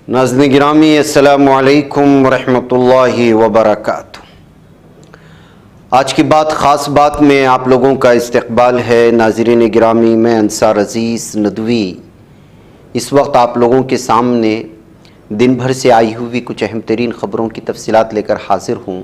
नाज़रीन गिरामी अस्सलामु अलैकुम वरहमतुल्लाहि वबरकातुहू। आज की बात ख़ास बात में आप लोगों का इस्तक़बाल है। नाज़रीन गिरामी, मैं अंसार अज़ीज़ नदवी इस वक्त आप लोगों के सामने दिन भर से आई हुई कुछ अहम तरीन ख़बरों की तफसीलात लेकर हाज़िर हूँ।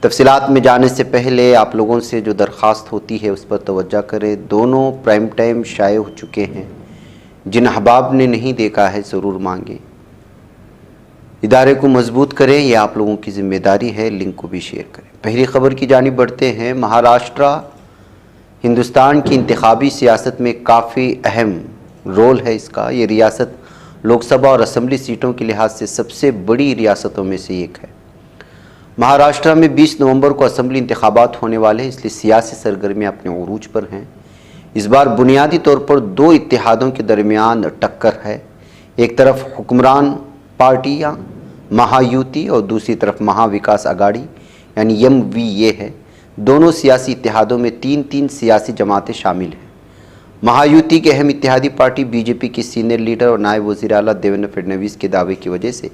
तफसीलात में जाने से पहले आप लोगों से जो दरख्वास्त होती है उस पर तवज्जो करें। दोनों प्राइम टाइम शाये हो चुके हैं, जिन अहबाब ने नहीं देखा है ज़रूर मांगें। इदारे को मजबूत करें, यह आप लोगों की ज़िम्मेदारी है। लिंक को भी शेयर करें। पहली ख़बर की जानिब बढ़ते हैं। महाराष्ट्र हिंदुस्तान की इंतखाबी सियासत में काफ़ी अहम रोल है इसका। ये रियासत लोकसभा और असम्बली सीटों के लिहाज से सबसे बड़ी रियासतों में से एक है। महाराष्ट्र में 20 नवंबर को असम्बली इंतखाबात होने वाले हैं, इसलिए सियासी सरगर्मियाँ अपने उरूज पर हैं। इस बार बुनियादी तौर पर दो इत्तेहादों के दरमियान टक्कर है। एक तरफ हुक्मरान पार्टियाँ महायुति और दूसरी तरफ महाविकास आघाड़ी यानी MVA है। दोनों सियासी इत्तेहादों में तीन तीन सियासी जमातें शामिल हैं। महायुति के अहम इत्तेहादी पार्टी BJP की सीनियर लीडर और नायब वज़ीर आला देवेंद्र फडणवीस के दावे की वजह से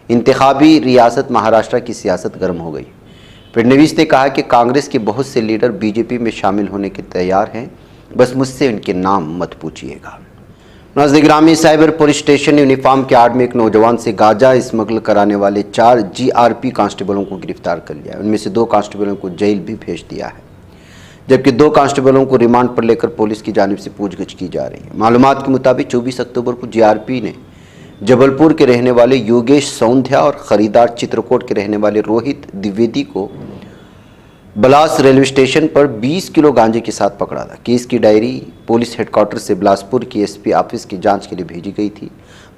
इंतखाबी रियासत महाराष्ट्र की सियासत गर्म हो गई। फडणवीस ने कहा कि कांग्रेस के बहुत से लीडर BJP में शामिल होने के तैयार हैं, बस मुझसे इनके नाम मत पूछिएगा। नाज़रीन गिरामी, साइबर पुलिस स्टेशन ने यूनिफॉर्म के आड़ में एक नौजवान से गांजा स्मगल कराने वाले 4 GRP कांस्टेबलों को गिरफ्तार कर लिया। उनमें से 2 कांस्टेबलों को जेल भी भेज दिया है, जबकि 2 कांस्टेबलों को रिमांड पर लेकर पुलिस की जानिब से पूछगछ की जा रही है। मालूमात के मुताबिक 24 अक्टूबर को GRP ने जबलपुर के रहने वाले योगेश सौंध्या और खरीदार चित्रकूट के रहने वाले रोहित द्विवेदी को बलास रेलवे स्टेशन पर 20 किलो गांजे के साथ पकड़ा था। केस की डायरी पुलिस हेडक्वार्टर से बिलासपुर की SP ऑफिस की जांच के लिए भेजी गई थी।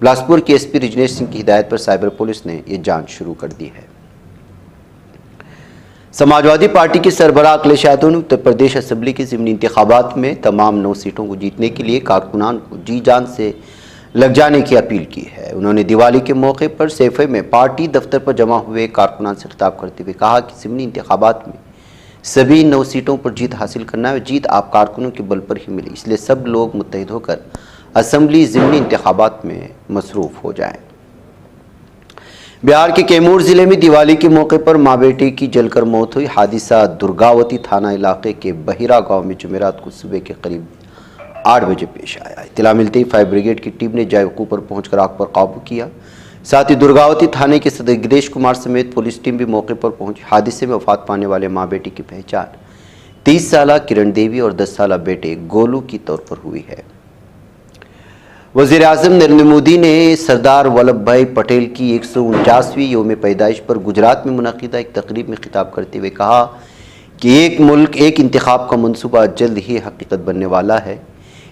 बिलासपुर के SP रजनेश सिंह की हिदायत पर साइबर पुलिस ने यह जांच शुरू कर दी है। समाजवादी पार्टी के सरबराह अखिलेश यादव ने उत्तर प्रदेश असेंबली की ज़िमनी इंतखाबात में तमाम 9 सीटों को जीतने के लिए कारकुनान को जी जान से लग जाने की अपील की है। उन्होंने दिवाली के मौके पर सैफे में पार्टी दफ्तर पर जमा हुए कारकुनान से खिताब करते हुए कहा कि ज़िमनी इंतखाबात में सभी 9 सीटों पर जीत हासिल करना है। जीत आप कारकुनों के बल पर ही मिली, इसलिए सब लोग मुत्तहिद होकर असेंबली ज़िमनी इंतखाबात में मसरूफ़ हो जाएं। बिहार के कैमूर ज़िले में दिवाली के मौके पर माँ बेटे की जलकर मौत हुई। हादिसा दुर्गावती थाना इलाके के बहिरा गांव में जुमेरात को सुबह के करीब 8 बजे पेश आया। इत्तला मिलते ही फायर ब्रिगेड की टीम ने जायकू पर पहुंचकर आग पर काबू किया। साथ ही दुर्गावती थाने के सदर गिरीश कुमार समेत पुलिस टीम भी मौके पर पहुंची। हादसे में वफात पाने वाले माँ बेटी की पहचान 30 साला किरण देवी और 10 साला बेटे गोलू की तौर पर हुई है। वज़ीर आज़म नरेंद्र मोदी ने सरदार वल्लभ भाई पटेल की 149वीं यौम पैदाइश पर गुजरात में मुनक़िदा एक तकरीब में खिताब करते हुए कहा कि एक मुल्क एक इंतखाब का मनसूबा जल्द ही हकीकत बनने वाला है।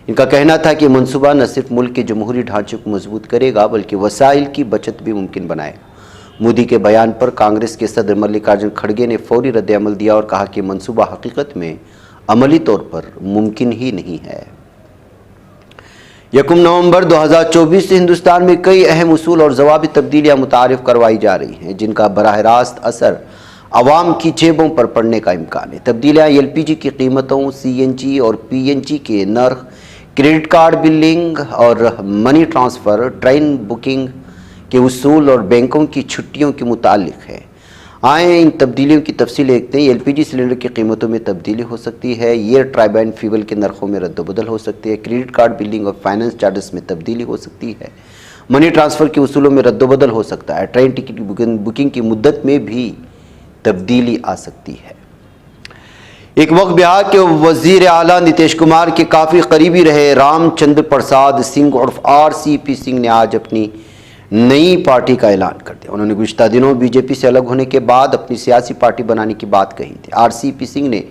इनका कहना था कि मनसूबा न सिर्फ मुल्क के जमहूरी ढांचे को मजबूत करेगा बल्कि वसाइल की बचत भी मुमकिन बनाएगा। मोदी के बयान पर कांग्रेस के सदर मल्लिकार्जुन खड़गे ने फौरी रद्द-ए-अमल दिया और कहा कि मनसूबा हकीकत में अमली तौर पर मुमकिन ही नहीं है। 1 नवंबर 2024 से हिंदुस्तान में कई अहम उसूल और ज़वाबित तब्दीलियाँ मुतारिफ करवाई जा रही हैं, जिनका बराह रास्त असर आवाम की जेबों पर पड़ने का इम्कान है। तब्दीलियाँ LPG की कीमतों, CNG और PNG के नर्ख, क्रेडिट कार्ड बिलिंग और मनी ट्रांसफ़र, ट्रेन बुकिंग के उसूल और बैंकों की छुट्टियों के मुतालिक है। आए इन तब्दीलियों की तफसील देखते हैं। LPG सिलेंडर की कीमतों में तब्दीली हो सकती है। एयर ट्राइबाइन फ्यूल के नरखों में रद्द-बदल हो सकती है। क्रेडिट कार्ड बिलिंग और फाइनेंस चार्जेस में तब्दीली हो सकती है। मनी ट्रांसफ़र के उसूलों में रद्द-बदल हो सकता है। ट्रेन टिकट की बुकिंग की मुद्दत में भी तब्दीली आ सकती है। एक वक्त बिहार के वज़ीर आला नीतीश कुमार के काफ़ी करीबी रहे रामचंद्र प्रसाद सिंह उर्फ RCP सिंह ने आज अपनी नई पार्टी का ऐलान कर दिया। उन्होंने गुज़िश्ता दिनों BJP से अलग होने के बाद अपनी सियासी पार्टी बनाने की बात कही थी। RCP सिंह ने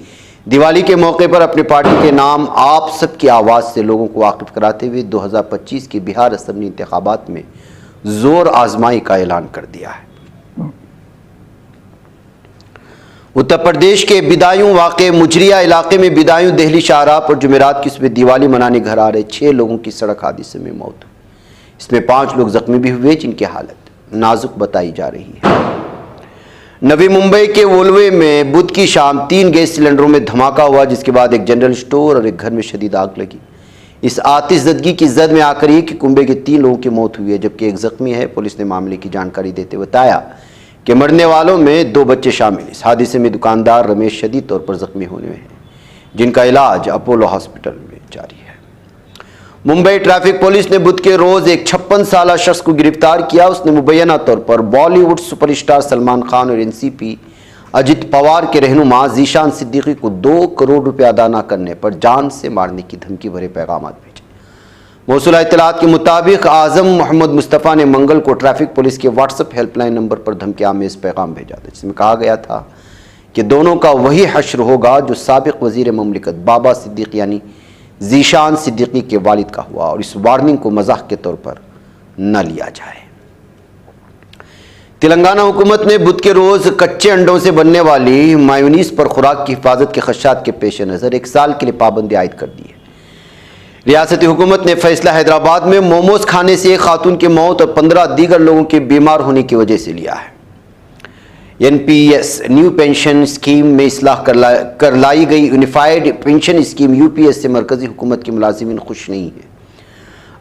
दिवाली के मौके पर अपनी पार्टी के नाम आप सब की आवाज़ से लोगों को वाकिफ कराते हुए 2025 के बिहार असेंबली इंतखाबात में जोर आजमाई का ऐलान कर दिया है। उत्तर प्रदेश के बिदायूं वाक़े मुजरिया इलाके में बिदायूं दहली शाहराह पर जुमेरात की सुबह दिवाली मनाने घर आ रहे 6 लोगों की सड़क हादसे में मौत हुई। इसमें 5 लोग जख्मी भी हुए, जिनकी हालत नाजुक बताई जा रही है। नवी मुंबई के वोल्वे में बुध की शाम 3 गैस सिलेंडरों में धमाका हुआ, जिसके बाद एक जनरल स्टोर और एक घर में शदीद आग लगी। اس آتش زدگی کی زد میں آ کر ہی کہ کنبے کے 3 لوگوں کی موت ہوئی ہے جبکہ ایک زخمی ہے۔ پولیس نے معاملے کی جانکاری دیتے ہوئے بتایا کہ مرنے والوں میں 2 بچے شامل ہیں۔ اس حادثے میں دکاندار رمیش شدید طور پر زخمی ہونے میں ہیں جن کا علاج اپولو ہاسپٹل میں جاری ہے۔ ممبئی ٹریفک پولیس نے بدھ کے روز ایک 56 سالہ شخص کو گرفتار کیا۔ اس نے مبینہ طور پر Bollywood superstar Salman Khan اور NCP اجت پوار کے رہنما ذیشان صدیقی کو 2 کروڑ روپے ادا نہ کرنے پر جان سے مارنے کی دھمکی بھرے پیغامات بھیجے۔ موصولہ اطلاعات کے مطابق اعظم محمد مصطفیٰ نے منگل کو ٹریفک پولیس کے WhatsApp helpline number پر دھمکی آمیز پیغام بھیجا تھا جس میں کہا گیا تھا کہ دونوں کا وہی حشر ہوگا جو سابق وزیر مملکت بابا صدیقی یعنی ذیشان صدیقی کے والد کا ہوا، اور اس وارننگ کو مزاح کے طور پر نہ لیا جائے۔ تلنگانہ حکومت نے بدھ کے روز کچے انڈوں سے بننے والی مایونیز پر خوراک کی حفاظت کے خدشات کے پیش نظر 1 سال کے لیے پابندی عائد کر دی ہے۔ ریاستی حکومت نے فیصلہ حیدرآباد میں موموز کھانے سے ایک خاتون کی موت اور 15 دیگر لوگوں کے بیمار ہونے کی وجہ سے لیا ہے۔ NPS نیو پینشن اسکیم میں اصلاح کر لائی گئی یونیفائیڈ پینشن اسکیم UPS سے مرکزی حکومت کے ملازمین خوش نہیں ہیں۔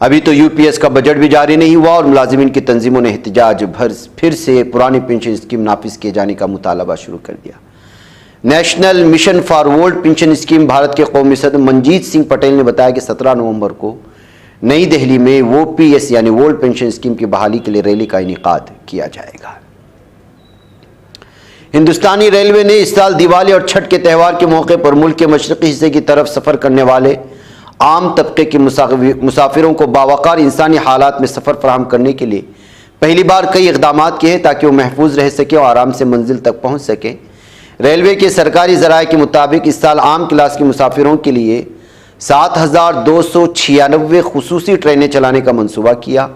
ابھی تو UPS کا بجٹ بھی جاری نہیں ہوا اور ملازمین کی تنظیموں نے احتجاج پھر سے پرانی پینشن اسکیم نافذ کیے جانے کا مطالبہ شروع کر دیا۔ National mission for world pension scheme Bharat کے قومی صدر منجیت سنگھ پٹیل نے بتایا کہ 17 نومبر کو نئی دہلی میں OPS یعنی ورلڈ پینشن اسکیم کی بحالی کے لیے ریلی کا انعقاد کیا جائے گا۔ ہندوستانی ریلوے نے اس سال دیوالی اور چھٹ کے تہوار کے موقع پر ملک کے مشرقی حصے کی طرف سفر کرنے والے عام طبقے کے مسافروں کو باوقار انسانی حالات میں سفر فراہم کرنے کے لیے پہلی بار کئی اقدامات کیے ہیں تاکہ وہ محفوظ رہ سکیں اور آرام سے منزل تک پہنچ سکیں۔ ریلوے کے سرکاری ذرائع کے مطابق اس سال عام کلاس کے مسافروں کے لیے 7296 خصوصی ٹرینیں چلانے کا منصوبہ کیا۔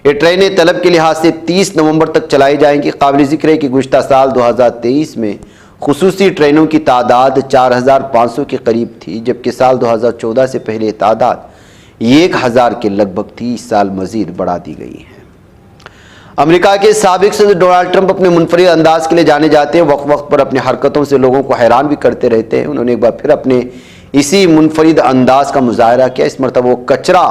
یہ ٹرینیں طلب کے لحاظ سے 30 نومبر تک چلائی جائیں گی۔ قابل ذکر ہے کہ گزشتہ سال 2023 میں خصوصی ٹرینوں کی تعداد 4500 کے قریب تھی جبکہ سال 2014 سے پہلے یہ تعداد 1000 کے لگ بھگ تھی۔ اس سال مزید بڑھا دی گئی ہے۔ امریکہ کے سابق صدر ڈونلڈ ٹرمپ اپنے منفرد انداز کے لیے جانے جاتے ہیں۔ وقت وقت پر اپنی حرکتوں سے لوگوں کو حیران بھی کرتے رہتے ہیں۔ انہوں نے ایک بار پھر اپنے اسی منفرد انداز کا مظاہرہ کیا۔ اس مرتبہ وہ کچرا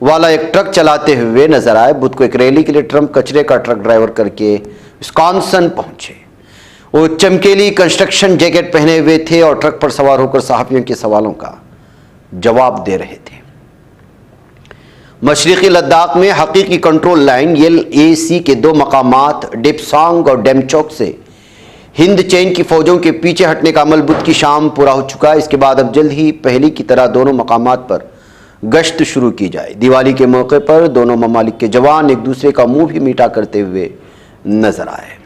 والا ایک ٹرک چلاتے ہوئے نظر آئے۔ بدھ کو ایک ریلی کے لیے ٹرمپ کچرے کا ٹرک ڈرائیور کر کے وسکانسن پہنچے۔ وہ چمکیلی کنسٹرکشن جیکٹ پہنے ہوئے تھے اور ٹرک پر سوار ہو کر صحافیوں کے سوالوں کا جواب دے رہے تھے۔ مشرقی لداخ میں حقیقی کنٹرول لائن LAC کے 2 مقامات ڈیپسانگ اور ڈیمچوک سے ہند چین کی فوجوں کے پیچھے ہٹنے کا عمل بدھ کی شام پورا ہو چکا ہے۔ اس کے بعد اب جلد ہی پہلی کی طرح دونوں مقامات پر گشت شروع کی جائے۔ دیوالی کے موقع پر دونوں ممالک کے جوان ایک دوسرے کا منہ بھی میٹھا کرتے ہوئے نظر آئے۔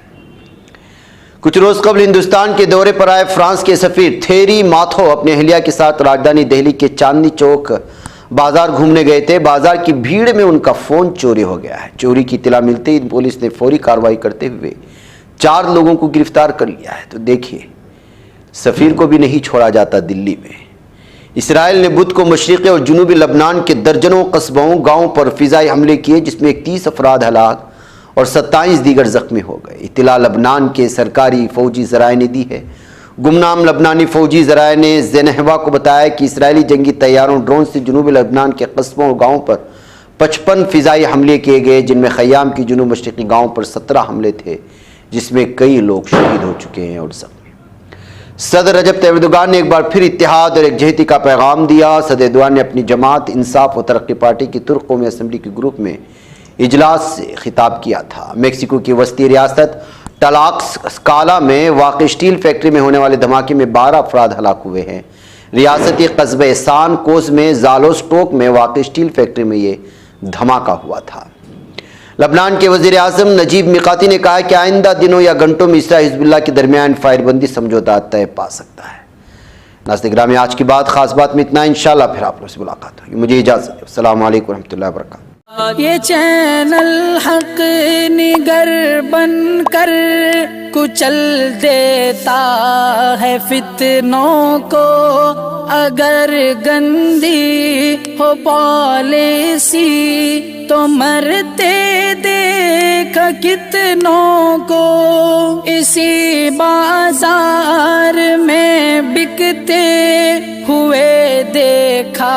کچھ روز قبل ہندوستان کے دورے پر آئے فرانس کے سفیر تھیری ماتھو اپنے اہلیہ کے ساتھ راجدھانی دہلی کے چاندنی چوک بازار گھومنے گئے تھے۔ بازار کی بھیڑ میں ان کا فون چوری ہو گیا ہے۔ چوری کی اطلاع ملتے ہی پولیس نے فوری کارروائی کرتے ہوئے 4 لوگوں کو گرفتار کر لیا ہے۔ تو دیکھیے سفیر کو بھی نہیں چھوڑا جاتا دلی میں۔ اسرائیل نے بدھ کو مشرقی اور جنوبی لبنان کے درجنوں قصبوں گاؤں پر فضائی حملے کیے جس میں 31 افراد ہلاک اور 27 دیگر زخمی ہو گئے۔ اطلاع لبنان کے سرکاری فوجی ذرائع نے دی ہے۔ گمنام لبنانی فوجی ذرائع نے زنہوا کو بتایا کہ اسرائیلی جنگی طیاروں ڈرون سے جنوبی لبنان کے قصبوں اور گاؤں پر 55 فضائی حملے کیے گئے جن میں خیام کی جنوب مشرقی گاؤں پر 17 حملے تھے جس میں کئی لوگ شہید ہو چکے ہیں اور زخمی۔ صدر رجب طیب ایردوان نے ایک بار پھر اتحاد اور یکجہتی کا پیغام دیا۔ صدر ایردوان نے اپنی جماعت انصاف و ترقی پارٹی کی ترک قومی اسمبلی کے گروپ میں اجلاس سے خطاب کیا تھا۔ میکسیکو کی وسطی ریاست ٹلاکسکالا میں واقع اسٹیل فیکٹری میں ہونے والے دھماکے میں 12 افراد ہلاک ہوئے ہیں۔ ریاستی قصبے سان کوز میں زالوسٹوک میں واقع اسٹیل فیکٹری میں یہ دھماکہ ہوا تھا۔ لبنان کے وزیر اعظم نجیب میقاتی نے کہا کہ آئندہ دنوں یا گھنٹوں میں اسرائیل حزب اللہ کے درمیان فائر بندی سمجھوتہ طے پا سکتا ہے۔ ناظرین گرامی آج کی بات خاص بات میں اتنا، انشاءاللہ پھر آپ لوگوں سے ملاقات ہوگی۔ مجھے اجازت دیں۔ السلام علیکم ورحمۃ اللہ وبرکاتہ۔ یہ چینل حق نگر بن کر کچل دیتا ہے فتنوں کو، اگر گندی ہو پالیسی تو مرتے دیکھ کتنوں کو، اسی بازار میں بکتے ہوئے دیکھا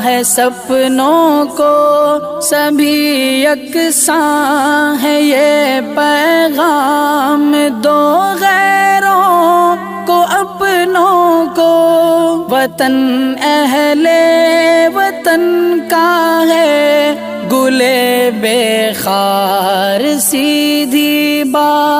ہے سپنوں کو سبھی یکساں ہے یہ پیغام دو غیروں کو اپنوں کو وطن اہل وطن کا ہے گلے بے خار سیدھی بات